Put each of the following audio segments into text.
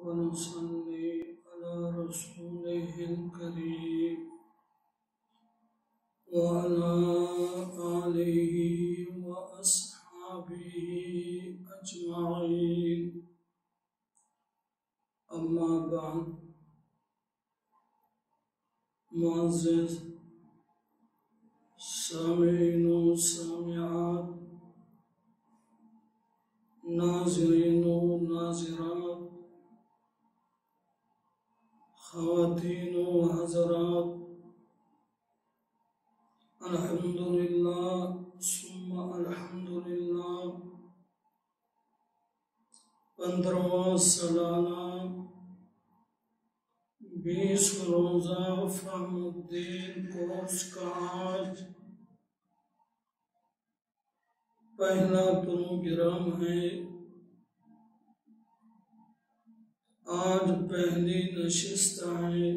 ونصلي على رسوله الكريم وعلى آله وأصحابه أجمعين. أما بعد، معزز سامعین و سامعات، ناظرین و ناظرات، خواتین و حضرات، الحمدللہ ثم الحمدللہ 15واں سالانہ 20 روزہ فہم الدین کورس کا آج پہلا پروگرام ہے. آج پہلی نشست ہے.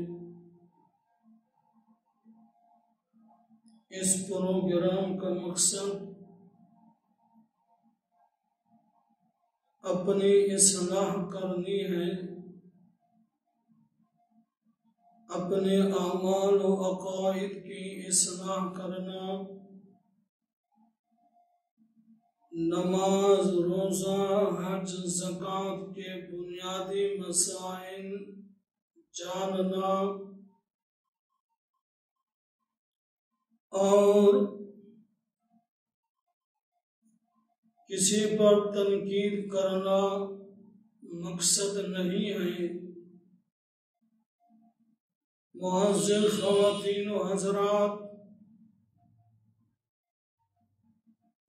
اس پروگرام کا مقصد اپنی اصلاح کرنی ہے، اپنے اعمال و عقائد کی اصلاح کرنا، نماز، روزہ، حج، زکوٰۃ کے بنیادی مسائل جاننا اور کسی پر تنقید کرنا مقصد نہیں ہے. معزز خواتین و حضرات،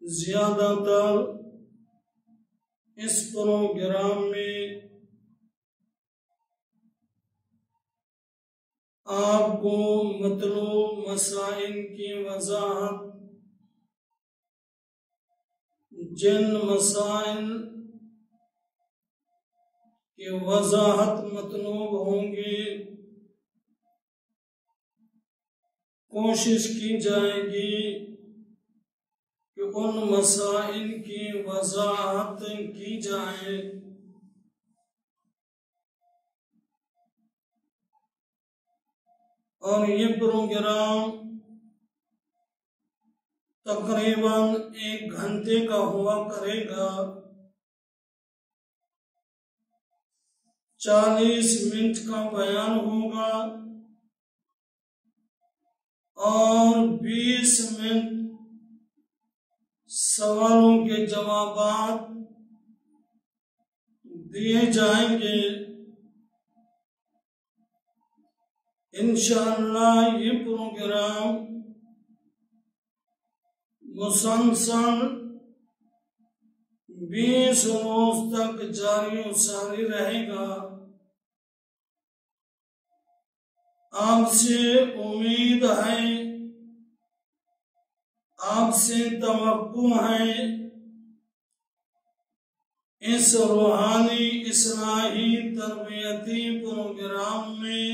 زیادہ تر اس پروگرام میں آپ کو مطلوب مسائل کی وضاحت، جن مسائل کی وضاحت مطلوب ہوں گی کوشش کی جائے گی کہ ان مسائل کی وضاحت کی جائے. اور یہ پروگرام تقریباً 1 گھنٹے کا ہوا کرے گا. 40 منٹ کا بیان ہوگا اور 20 منٹ سوالوں کے جوابات دیے جائیں گے. انشاءاللہ یہ پروگرام مسلسل 20 روز تک جاری و ساری رہے گا. آپ سے امید ہے، آپ سے توقع ہے، اس روحانی اصلاحی تربیتی پروگرام میں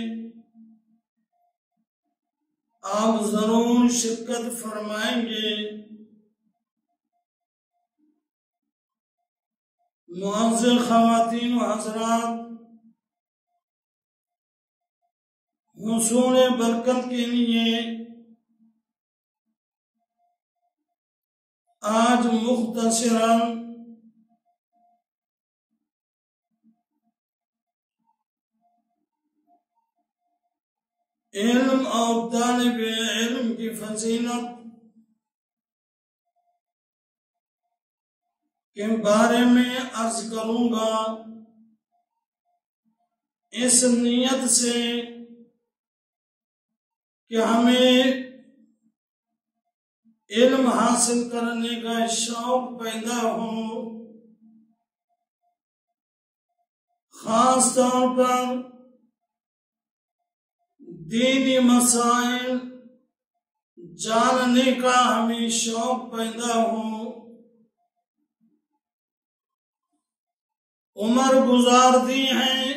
آپ ضرور شرکت فرمائیں گے. معزز خواتین و حضرات، حصول برکت کے لیے آج مختصراً علم اور طالب علم کی فضیلت کے بارے میں عرض کروں گا، اس نیت سے کہ ہمیں علم حاصل کرنے کا شوق پیدا ہو. خاص طور پر دینی مسائل جاننے کا ہمیں شوق پیدا ہو. عمر گزار دی ہیں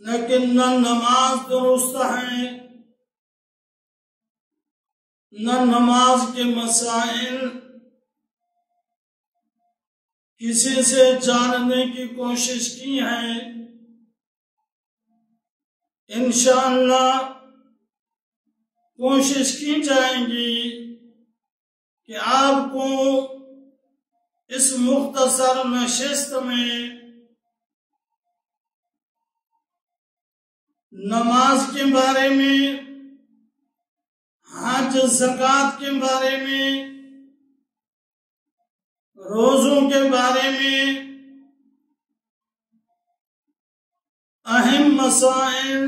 لیکن نہ نماز درست ہے، نہ نماز کے مسائل کسی سے جاننے کی کوشش کی ہے، انشاءاللہ کوشش کی جائے گی کہ آپ کو اس مختصر نشست میں نماز کے بارے میں، حج زکوٰۃ کے بارے میں، روزوں کے بارے میں اہم مسائل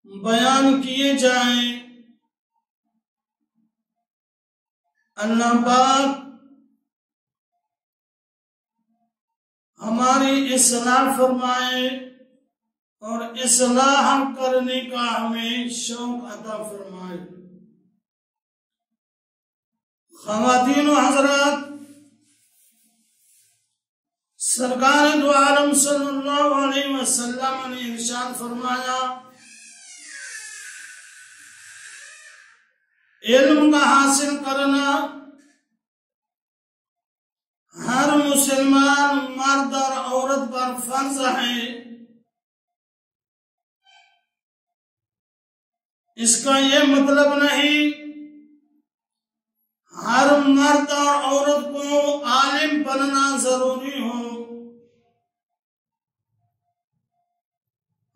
بیان کیے جائیں۔ اللہ پاک ہماری اصلاح فرمائے اور اصلاح کرنے کا ہمیں شوق عطا فرمائے۔ خواتین و حضرات، سرکار دو عالم صلی اللہ علیہ وسلم نے ارشاد فرمایا، علم کا حاصل کرنا ہر مسلمان مرد اور عورت پر فرض ہے۔ اس کا یہ مطلب نہیں ہر مرد اور عورت کو عالم بننا ضروری ہو،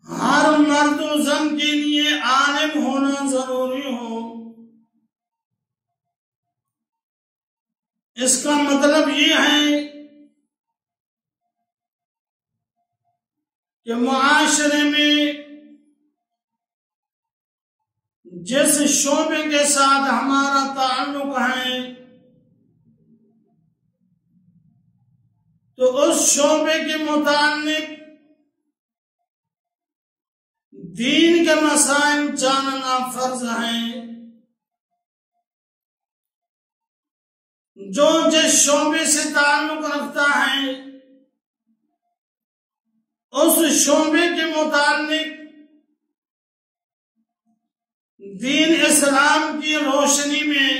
ہر مرد و زن کے لیے عالم ہونا ضروری ہو۔ اس کا مطلب یہ ہے کہ معاشرے میں جس شعبے کے ساتھ ہمارا تعلق ہے تو اس شعبے کے متعلق دین کے مسائل جاننا فرض ہے۔ جو جس شعبے سے تعلق رکھتا ہے اس شعبے کے متعلق دین اسلام کی روشنی میں،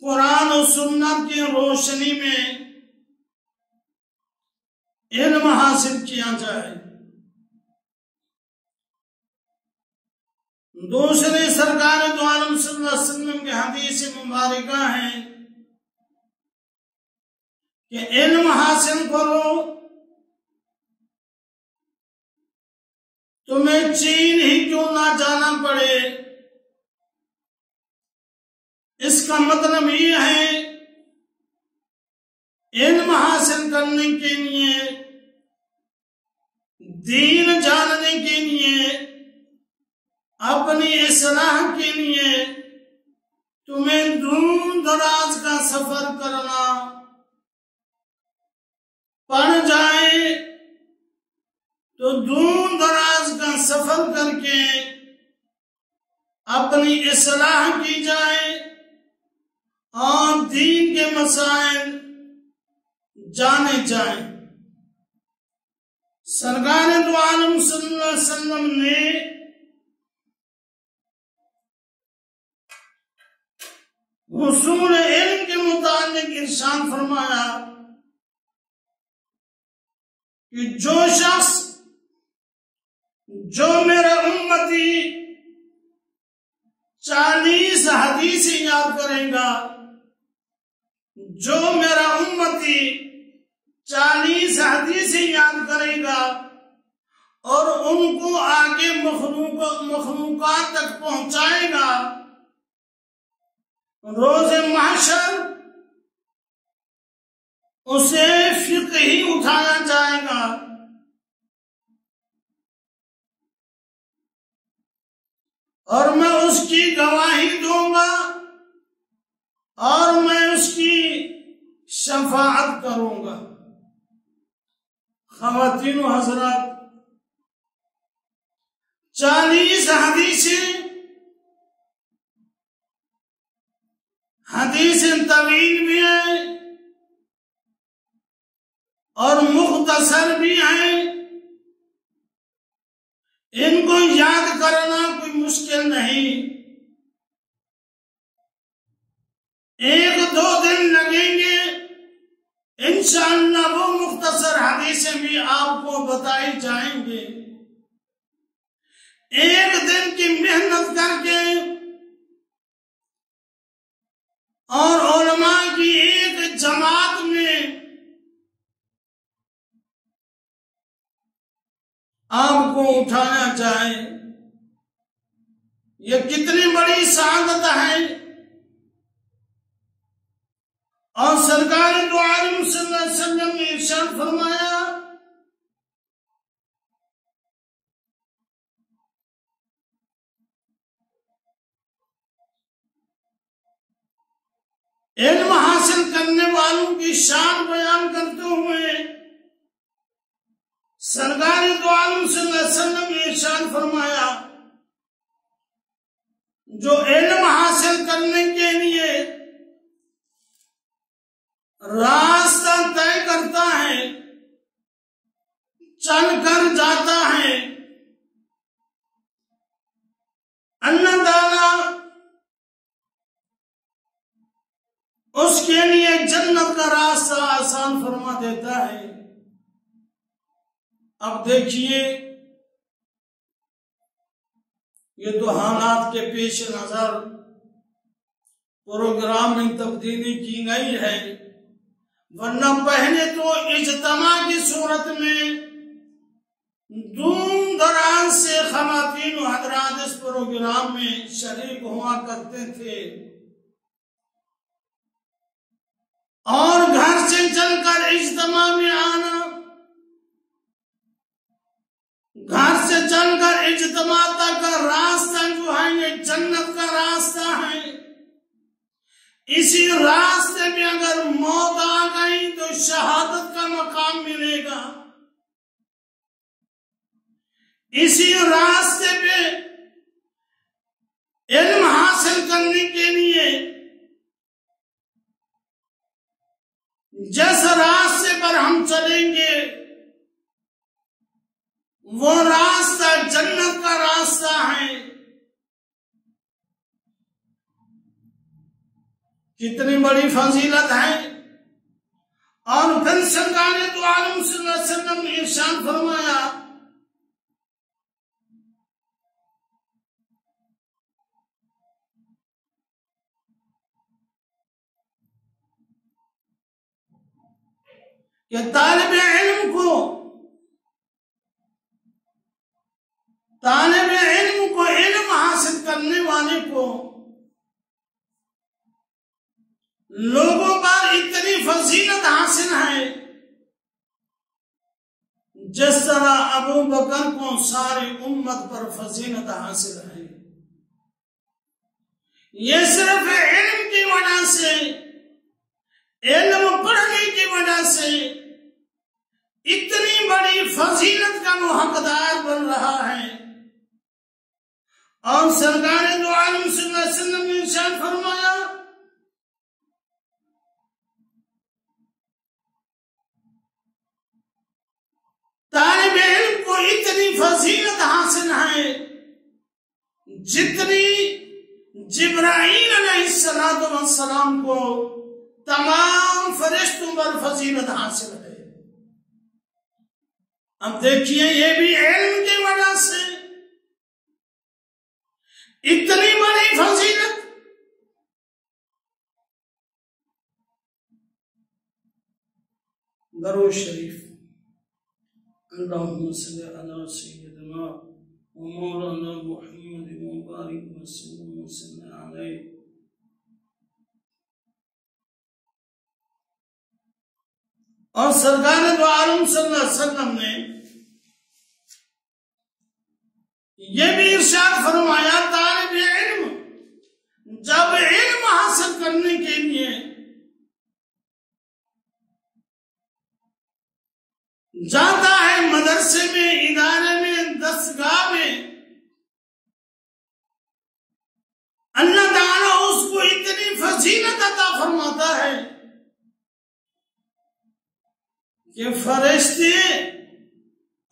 قرآن و سنت کی روشنی میں علم حاصل کیا جائے۔ دوسرے سرکار دو عالم صلی اللہ علیہ وسلم کے حدیث مبارکہ ہے کہ علم حاصل کرو، تمہیں چین ہی کیوں نہ جانا پڑے۔ اس کا مطلب یہ ہے علم حاصل کرنے کے لیے، دین جاننے کے لیے، اپنی اصلاح کے لیے تمہیں دور دراز کا سفر کرنا پڑ جائے تو دور دراز کا سفر کر کے اپنی اصلاح کی جائے اور دین کے مسائل جانے جائیں۔ سرکار دو عالم صلی اللہ علیہ وسلم نے حصول علم کے متعلق ارشاد فرمایا کہ جو شخص جو میرا امتی 40 حدیثیں یاد کرے گا، جو میرا امتی 40 حدیثیں یاد کرے گا اور ان کو آگے مخلوقات تک پہنچائے گا، روز محشر اسے فقہ ہی اٹھایا جائے گا۔ اور میں اس کی گواہی دوں گا اور میں اس کی شفاعت کروں گا۔ خواتین و حضرات، 40 حدیثیں طویل بھی ہیں اور مختصر بھی ہیں، ان کو یاد کرنا کوئی مشکل نہیں۔ 1-2 دن لگیں گے، انشاءاللہ وہ مختصر حدیثیں بھی آپ کو بتائی جائیں گے۔ 1 دن کی محنت کر کے اور علماء کی ایک جماعت میں آپ کو اٹھانا چاہے، یہ کتنی بڑی سعادت ہے۔ اور سرکار دو عالم صلی اللہ علیہ وسلم نے ارشاد فرمایا، علم حاصل کرنے والوں کی شان بیان کرتے ہوئے سرکار دو عالم صلی اللہ علیہ وسلم نے ارشاد فرمایا، جو علم حاصل کرنے کے لیے راستہ طے کرتا ہے، چل کر جاتا ہے، اللہ تعالی اس کے لیے جنت کا راستہ آسان فرما دیتا ہے۔ اب دیکھیے، یہ تو حالات کے پیش نظر پروگرام میں تبدیلی کی گئی ہے، ورنہ پہلے تو اجتماع کی صورت میں دور دراز سے خواتین و حضرات اس پروگرام میں شریک ہوا کرتے تھے، اور گھر سے چل کر اجتماع میں آنا، گھر سے چل کر اجتماع تک کا راستہ جو ہے یہ جنت کا راستہ ہے۔ اسی راستے میں اگر موت آ گئی تو شہادت کا مقام ملے گا، اسی راستے پہ علم حاصل کرنے کے لیے جس راستے پر ہم چلیں گے وہ راستہ جنت کا راستہ ہے۔ کتنی بڑی فضیلت ہے۔ اور پھر سرکار دو عالم صلی اللہ علیہ وسلم نے ارشاد فرمایا، کہ طالب علم کو علم حاصل کرنے والے کو لوگوں پر اتنی فضیلت حاصل ہے جس طرح ابو بکر کو ساری امت پر فضیلت حاصل ہے۔ یہ صرف علم کی وجہ سے، علم پڑھنے کی وجہ سے اتنی بڑی فضیلت کا وہ حقدار بن رہا ہے۔ اور سرکار دو عالم صلی اللہ علیہ وسلم نے ارشاد فرمایا، طالب علم کو اتنی فضیلت حاصل ہے جتنی جبرائیل علیہ السلام کو تمام فرشتوں پر فضیلت حاصل ہے۔ اب دیکھیے، یہ بھی علم کی وجہ سے اتنی بڑی فضیلت۔ درود شریف۔ اللہم صلی علی سیدنا و مولانا محمد مبارک وسلم علیہ۔ اور سرکار دو عالم صلی اللہ علیہ وسلم نے یہ بھی ارشاد فرمایا، طالب علم جب علم حاصل کرنے کے لیے جاتا ہے مدرسے میں، ادارے میں، دستگاہ میں، اللہ تعالیٰ اس کو اتنی فضیلت عطا فرماتا ہے کہ فرشتے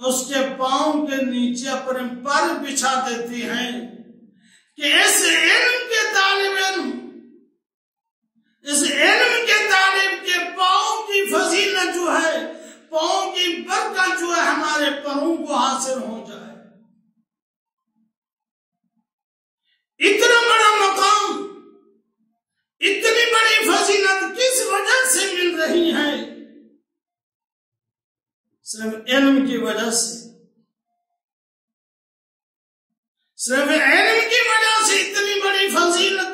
اس کے پاؤں کے نیچے اپنے پر بچھا دیتی ہیں کہ اس علم کے طالب علم، ہمارے پروں کو حاصل ہو جائے. اتنا بڑا مقام، اتنی بڑی فضیلت کس وجہ سے مل رہی ہے؟ صرف علم کی وجہ سے، صرف علم کی وجہ سے اتنی بڑی فضیلت.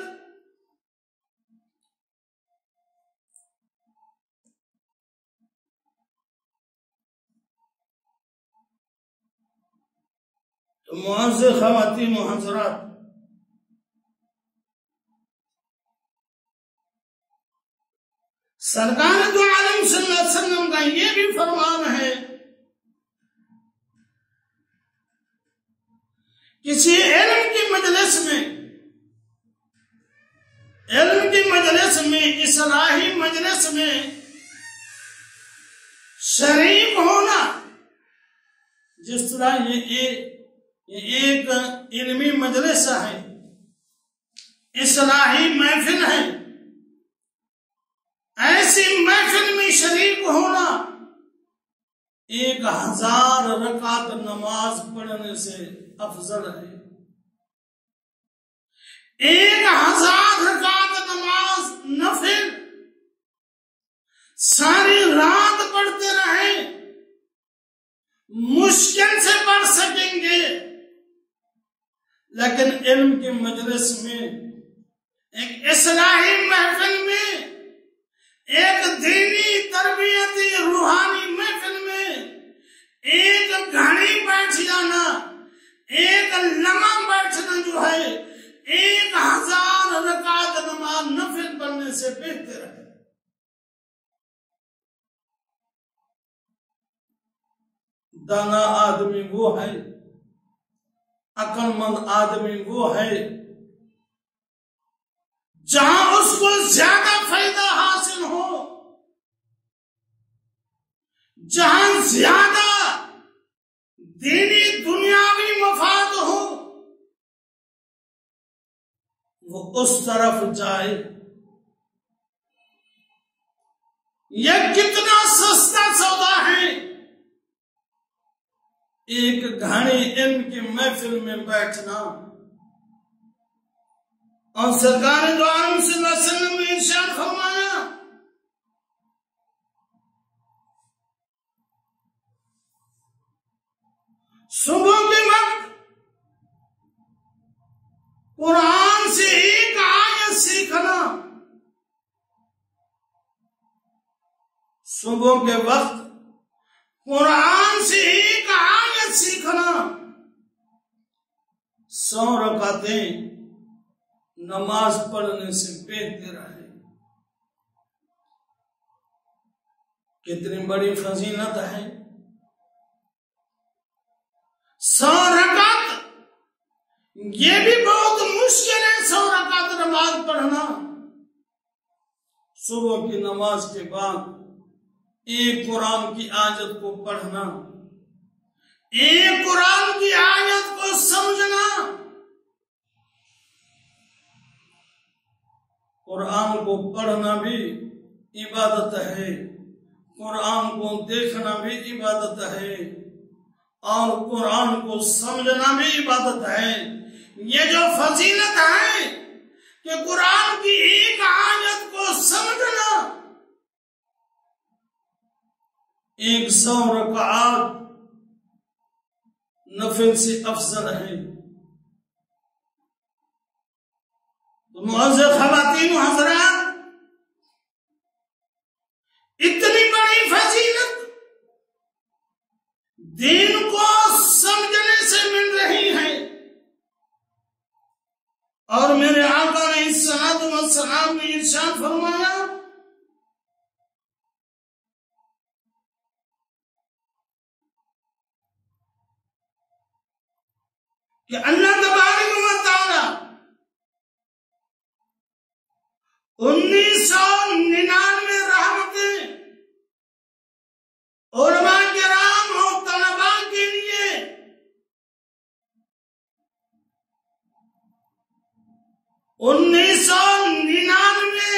تو معزز خواتین و حضرات، سرکار دو عالم صلی اللہ علیہ وسلم کا یہ بھی فرمان ہے، کسی علم کی مجلس میں اصلاحی مجلس میں شریک ہونا، جس طرح یہ ایک علمی مجلس ہے، اصلاحی محفل ہے، ایسی محفل میں شریک ہونا 1000 رکعت نماز پڑھنے سے افضل ہے. 1000 رکعت نماز نفل ساری رات پڑھتے رہیں، مشکل سے پڑھ سکیں گے، لیکن علم کی مجلس میں، ایک اصلاحی محفل میں، ایک دینی تربیتی روحانی محفل میں ایک گھڑی بیٹھ جانا، ایک لمحہ بیٹھنا جو ہے 1000 رکعت نماز نفل پڑھنے سے بہتر ہے. دانا آدمی وہ ہے، عقل مند آدمی وہ ہے جہاں اس کو زیادہ فائدہ حاصل ہو، جہاں زیادہ دینی دنیاوی مفاد ہو، وہ اس طرف جائے. یہ کتنا سستا سودا ہے، ایک گھڑی علم کی محفل میں بیٹھنا. اور سرکار دو عالم صلی اللہ علیہ وسلم نے ارشاد فرمایا، صبح کے وقت قرآن سے ایک آیت سیکھنا، صبح کے وقت قرآن سے ایک آیت سیکھنا 100 رکعتیں نماز پڑھنے سے بہتر ہے. کتنی بڑی فضیلت ہے. 100 رکعت، یہ بھی بہت مشکل ہے 100 رکعت نماز پڑھنا. صبح کی نماز کے بعد ایک قرآن کی آیت کو پڑھنا، ایک قرآن کی آیت کو سمجھنا. قرآن کو پڑھنا بھی عبادت ہے، قرآن کو دیکھنا بھی عبادت ہے، اور قرآن کو سمجھنا بھی عبادت ہے. یہ جو فضیلت ہے کہ قرآن کی ایک آیت کو سمجھنا 100 رکعات نفل سے افضل ہے. تو معزز خواتین و حضرات، اتنی بڑی فضیلت دین کو سمجھنے سے مل رہی ہے. اور میرے آقا علیہ الصلوۃ والسلام نے ارشاد فرمایا، کہ اللہ تبارک و تعالی 1999 رحمتیں علماء کرام اور طلباء کے لیے 1999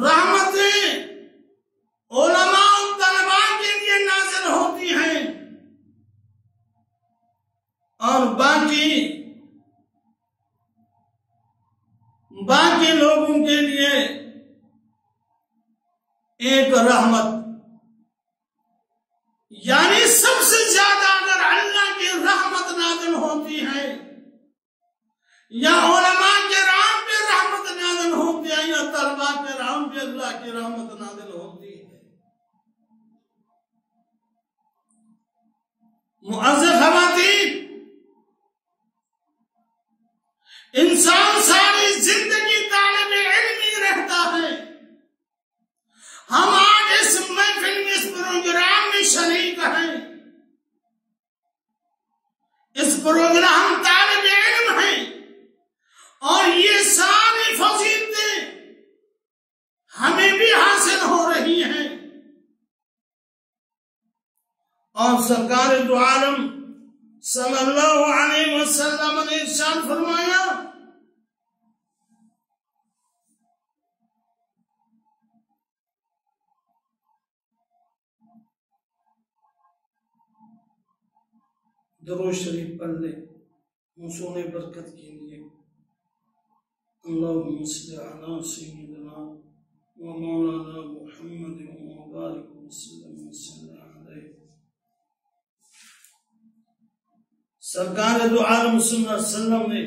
رحمتیں علماء اور طلباء کے لیے نازل ہوتی ہیں. باقی لوگوں کے لیے ایک رحمت، یعنی سب سے زیادہ اگر اللہ کی رحمت نازل ہوتی ہے یا علماء کے رام پہ رحمت نازل ہوتی ہے یا طلباء کے رام پہ اللہ کی رحمت نازل ہوتی ہے۔ معزز خواتین، انسان ساری زندگی طالب علمی رہتا ہے۔ ہم آج اس محفل میں، اس پروگرام میں شریک ہیں، اس پروگرام طالب علم ہیں، اور یہ ساری فضیلتیں ہمیں بھی حاصل ہو رہی ہیں۔ اور سرکار دو عالم صلی اللہ علیہ وسلم نے ارشاد فرمایا، درود شریف پڑھ لے حصول برکت کے لیے۔ اللہم صل علی سیدنا و مولانا محمد و بارک وسلم علیہ۔ سرکار دو عالم صلی اللہ علیہ وسلم نے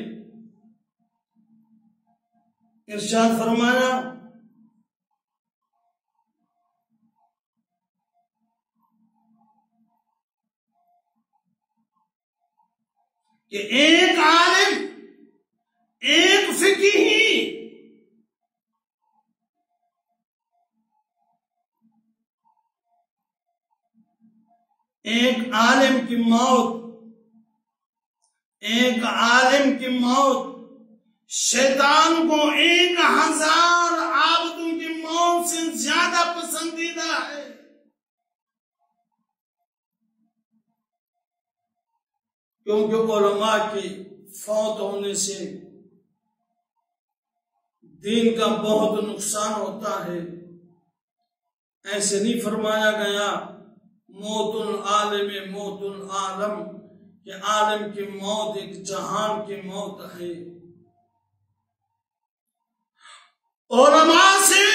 ارشاد فرمایا کہ ایک عالم، ایک فقیہی ایک عالم کی موت، ایک عالم کی موت شیطان کو 1000 عابدوں کی موت سے زیادہ پسندیدہ ہے۔ کیونکہ علماء کے فوت ہونے سے دین کا بہت نقصان ہوتا ہے۔ ایسے نہیں فرمایا گیا موت العالم موت العالم، کہ عالم کی موت ایک جہان کی موت ہے۔ علماء سے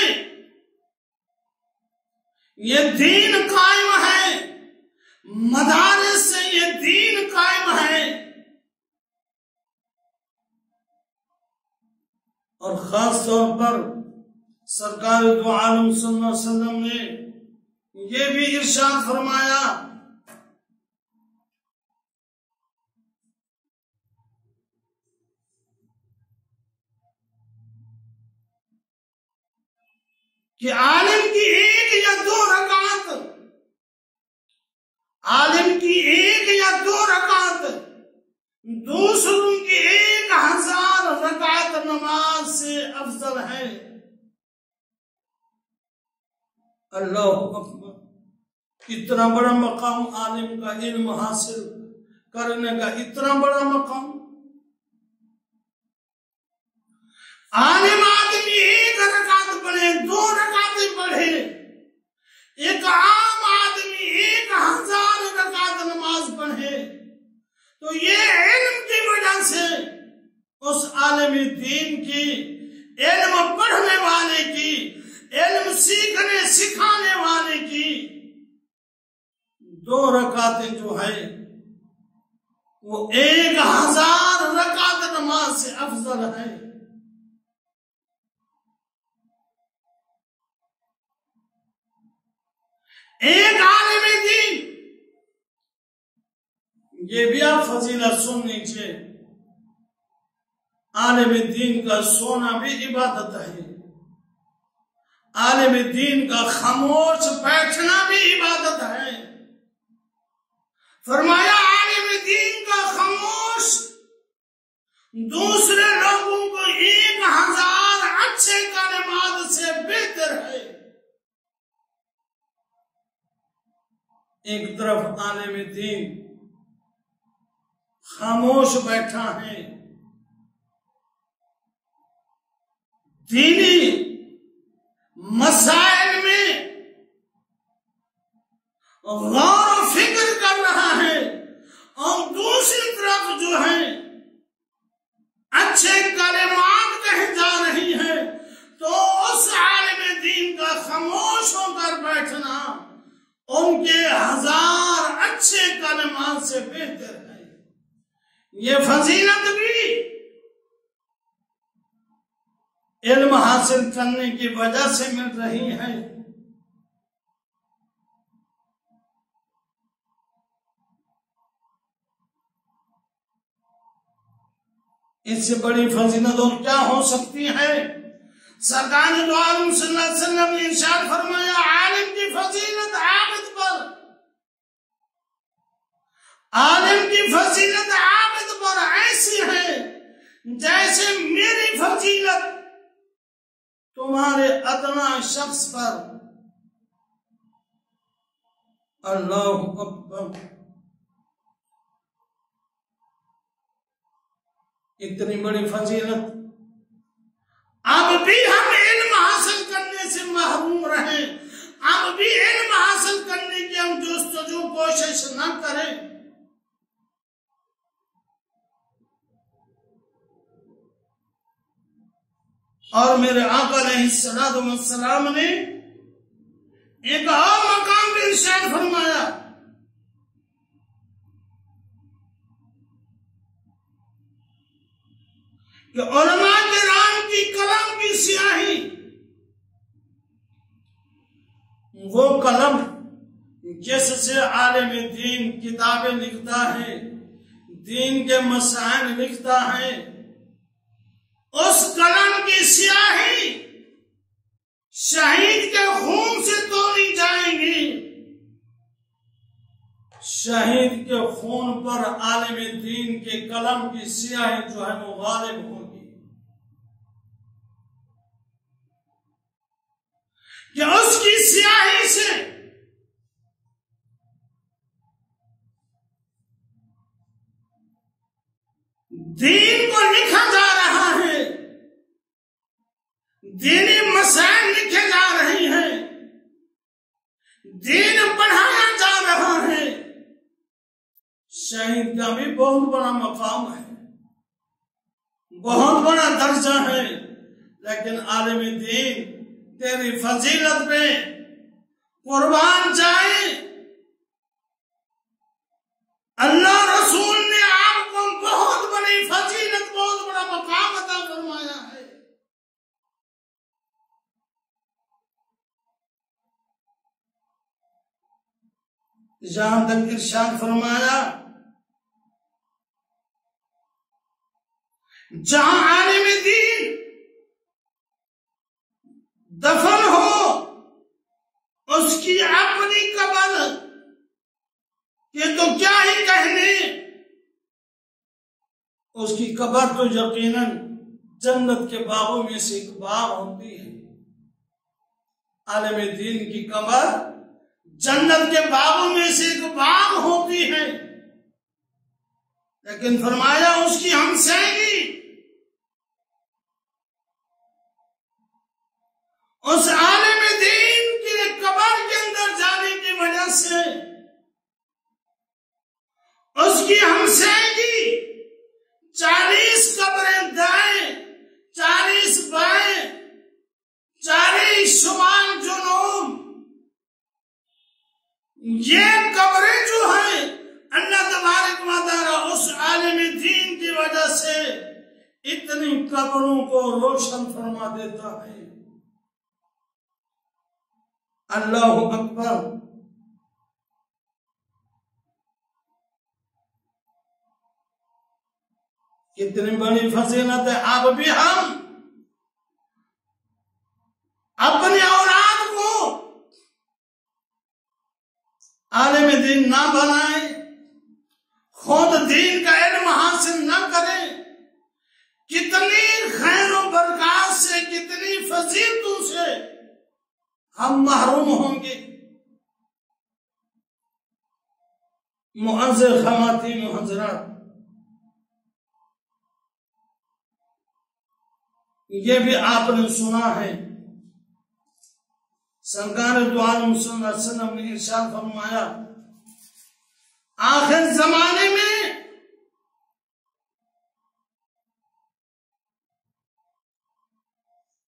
یہ دین قائم ہے، مدارس سے یہ دین قائم ہے، اور خاص طور پر سرکار دو عالم صلی اللہ علیہ وسلم نے یہ بھی ارشاد فرمایا کہ عالم کی 1 یا 2 رکعت، عالم کی 1 یا 2 رکعت دوسروں کی 1000 رکعت نماز سے افضل ہے۔ اللہ اکبر! اتنا بڑا مقام عالم کا، علم حاصل کرنے کا اتنا بڑا مقام۔ عالم آدمی 1 رکعت پڑھے، 2 رکعتیں پڑھے، ایک عام آدمی 1000 رکعت نماز پڑھے، تو یہ علم کی وجہ سے اس عالم دین کی، علم پڑھنے والے کی، علم سیکھنے سکھانے والے کی 2 رکعتیں جو ہے وہ 1000 رکعت نماز سے افضل ہے۔ ایک عالم دین، یہ بھی آپ فضیلت سن لیجئے، عالم دین کا سونا بھی عبادت ہے، عالم دین کا خاموش بیٹھنا بھی عبادت ہے۔ فرمایا عالم دین کا خاموش دوسرے لوگوں کو 1000 اچھے کلمات سے بہتر ہے۔ ایک طرف عالم دین خاموش بیٹھا ہے، دینی مسائل میں غور و فکر کر رہا ہے، اور دوسری طرف جو ہے اچھے کلمات کہے جا رہے ان کے 1000 اچھے کلمات سے بہتر ہے۔ یہ فضیلت بھی علم حاصل کرنے کی وجہ سے مل رہی ہے۔ اس سے بڑی فضیلت اور کیا ہو سکتی ہے؟ سرکار دو عالم صلی اللہ علیہ وسلم نے ارشاد فرمایا، عالم کی فضیلت عابد پر، عالم کی فضیلت عابد پر ایسی ہے جیسے میری فضیلت تمہارے ادنا شخص پر۔ اللہ اکبر! اتنی بڑی فضیلت، اب بھی ہم علم حاصل کرنے سے محروم رہیں، اب بھی علم حاصل کرنے کی ہم جستجو کوشش نہ کریں۔ اور میرے آقا علیہ السلام نے ایک اور مقام میں ارشاد فرمایا کہ علماء کرام کی قلم کی سیاہی، وہ قلم جس سے عالم دین کتابیں لکھتا ہے، دین کے مسائل لکھتا ہے، اس قلم کی سیاہی شہید کے خون سے توڑی جائیں گی۔ شہید کے خون پر عالم دین کے قلم کی سیاہی جو ہے وہ غالب ہوگی، کہ اس کی سیاہی سے دین کو لکھا جا رہا ہے، دینی مسائل لکھے جا رہے ہیں، دین پڑھایا جا رہا ہے۔ شہید کا بھی بہت بڑا مقام ہے، بہت بڑا درجہ ہے، لیکن عالم دین تیری فضیلت پہ قربان جائے۔ اللہ رسول نے آپ کو بہت بڑی فضیلت، بہت بڑا مقام عطا فرمایا ہے۔ جہاں تک ارشاد فرمایا، جہاں عالم دین دفن ہو، اس کی اپنی قبر یہ تو کیا ہی کہنے، اس کی قبر تو یقیناً جنت کے باغوں میں سے ایک باغ ہوتی ہے۔ عالم دین کی قبر جنت کے باغوں میں سے ایک باغ ہوتی ہے، لیکن فرمایا اس کی ہمسائیگی اس عالم دین کی قبر کے اندر جانے کی وجہ سے اس کی ہمسائیگی 40 قبریں دائیں، 40 بائیں، 40 شمال جنوب، یہ قبریں جو ہیں اللہ تبارک و تعالی اس عالم دین کی وجہ سے اتنی قبروں کو روشن فرما دیتا ہے۔ اللہ اکبر! کتنی بڑی فضیلت ہے۔ اب بھی ہم اپنی اولاد کو عالم دین نہ بنائیں، خود دین کا علم حاصل نہ کریں، کتنی خیر و برکات سے، کتنی فضیلتوں سے ہم محروم ہوں گے۔ معزز خواتین و حضرات، یہ بھی آپ نے سنا ہے، سرکار دو عالم صلی اللہ علیہ وسلم نے ارشاد فرمایا، آخر زمانے میں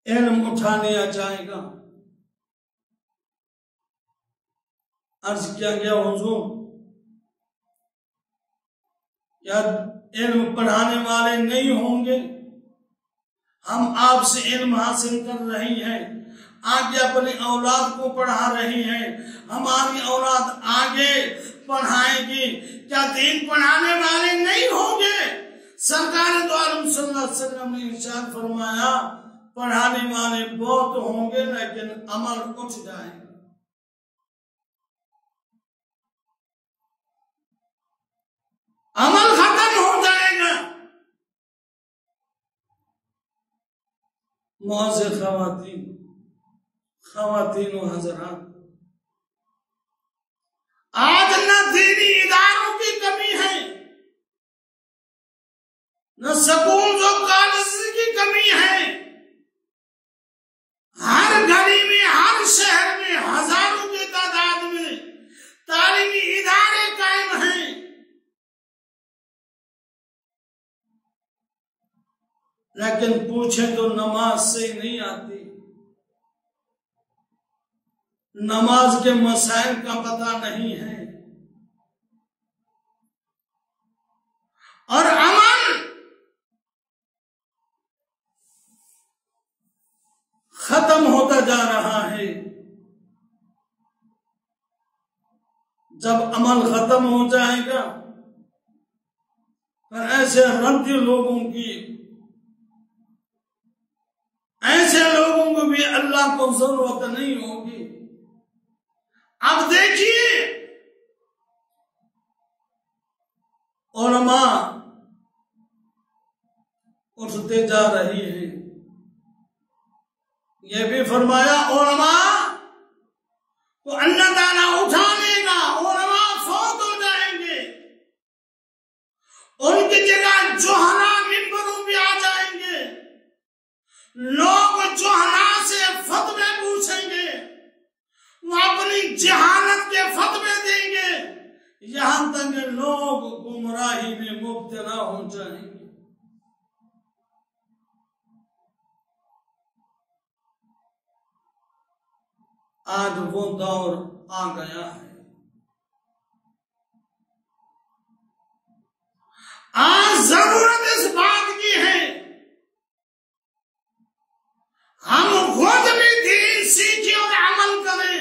علم اٹھا لیا جائے گا، عرض کیا گیا حضور کیا علم پڑھانے والے نہیں ہوں گے؟ ہم آپ سے علم حاصل کر رہی ہیں، آگے اپنی اولاد کو پڑھا رہی ہیں، ہماری اولاد آگے پڑھائے گی، کیا دین پڑھانے والے نہیں ہوں گے؟ سرکار دو عالم صلی اللہ علیہ وسلم نے ارشاد فرمایا پڑھانے والے بہت ہوں گے لیکن عمل اٹھ جائے گا۔ عمل ختم ہو جائے گا۔ معزز خواتین و حضرات، آج نہ دینی اداروں کی کمی ہے، نہ سکولز و کالج کی کمی ہے، ہر گلی میں ہر شہر میں ہزاروں کی تعداد میں تعلیمی ادارے قائم ہیں، لیکن پوچھیں تو نماز سے نہیں آتی، نماز کے مسائل کا پتہ نہیں ہے، اور عمل ختم ہوتا جا رہا ہے۔ جب عمل ختم ہو جائے گا پھر ایسے لوگوں کو بھی اللہ کو ضرورت نہیں ہوگی۔ اب دیکھیے علماء اٹھتے جا رہی ہیں، یہ بھی فرمایا علماء تو اللہ تعالیٰ اٹھا لے گا، علماء فوت ہو جائیں گے، ان کی جگہ جوہرا منبروں پہ آ جائیں گے، لوگ جوہرا سے فتوے پوچھیں گے، وہ اپنی جہالت کے فتوے دیں گے، یہاں تک کہ لوگ گمراہی میں مبتلا ہو جائیں گے۔ آج وہ دور آ گیا ہے، آج ضرورت اس بات کی ہے ہم خود بھی دین سیکھیں اور عمل کریں۔